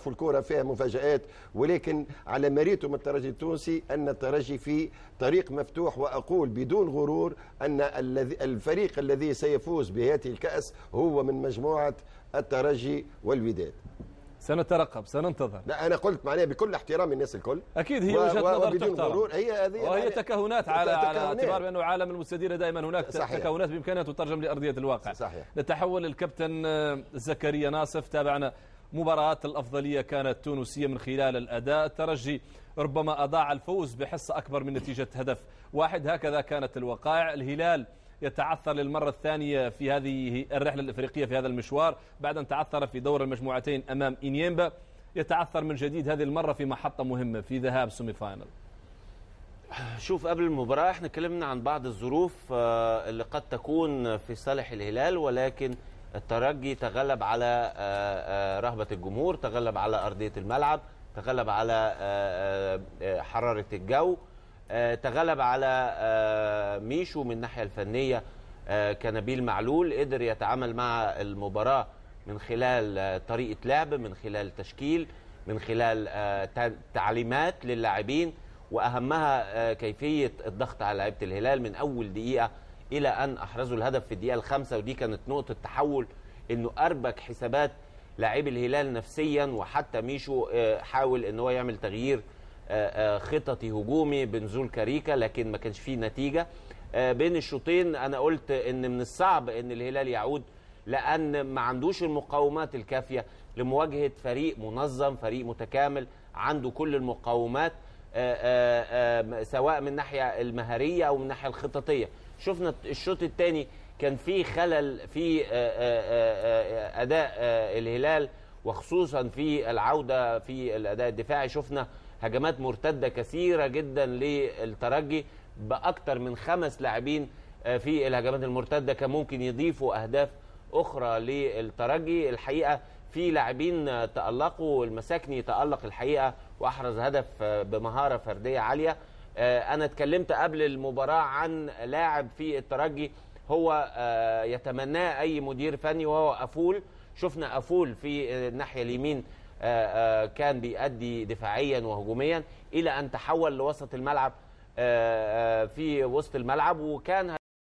في الكرة فيها مفاجآت، ولكن على مريته الترجي التونسي أن الترجي في طريق مفتوح، وأقول بدون غرور أن الفريق الذي سيفوز بهذه الكأس هو من مجموعة الترجي والوداد. سنترقب، سننتظر. لا أنا قلت معناها بكل احترام الناس الكل، أكيد هي وجهة نظر بدون غرور، هي هذه وهي تكهنات على اعتبار بأنه عالم المستديرة دائما هناك صحيح. تكهنات بإمكانها تترجم لأرضية الواقع. صحيح. نتحول الكابتن زكريا ناصف، تابعنا مباراة الأفضلية كانت تونسية من خلال الأداء، الترجي ربما أضاع الفوز بحصة أكبر من نتيجة هدف واحد، هكذا كانت الوقائع. الهلال يتعثر للمرة الثانية في هذه الرحلة الإفريقية في هذا المشوار بعد أن تعثر في دور المجموعتين أمام إنيمبا، يتعثر من جديد هذه المرة في محطة مهمة في ذهاب سيمي فاينل. شوف، قبل المباراة احنا اتكلمنا عن بعض الظروف اللي قد تكون في صالح الهلال، ولكن الترجي تغلب على رهبة الجمهور، تغلب على أرضية الملعب، تغلب على حرارة الجو، تغلب على ميشو من الناحية الفنية كنبيل معلول، قدر يتعامل مع المباراة من خلال طريقة لعب، من خلال تشكيل، من خلال تعليمات للاعبين، وأهمها كيفية الضغط على لعيبة الهلال من أول دقيقة إلى أن أحرزوا الهدف في الدقيقة ال5، ودي كانت نقطة تحول، إنه أربك حسابات لاعبي الهلال نفسيا، وحتى ميشو حاول إن هو يعمل تغيير خططي هجومي بنزول كاريكا، لكن ما كانش فيه نتيجة. بين الشوطين أنا قلت إن من الصعب إن الهلال يعود، لأن ما عندوش المقومات الكافية لمواجهة فريق منظم، فريق متكامل عنده كل المقومات، سواء من الناحية المهارية أو من الناحية الخططية. شفنا الشوط الثاني كان في خلل في أداء الهلال، وخصوصا في العودة في الأداء الدفاعي. شفنا هجمات مرتدة كثيرة جدا للترجي بأكثر من 5 لاعبين في الهجمات المرتدة، كان ممكن يضيفوا أهداف أخرى للترجي. الحقيقة في لاعبين تألقوا، المساكني تألق الحقيقة وأحرز هدف بمهارة فردية عالية. أنا اتكلمت قبل المباراة عن لاعب في الترجي هو يتمناه أي مدير فني، وهو أفول. شفنا أفول في الناحية اليمين كان بيأدي دفاعيا وهجوميا إلى أن تحول لوسط الملعب، في وسط الملعب، وكان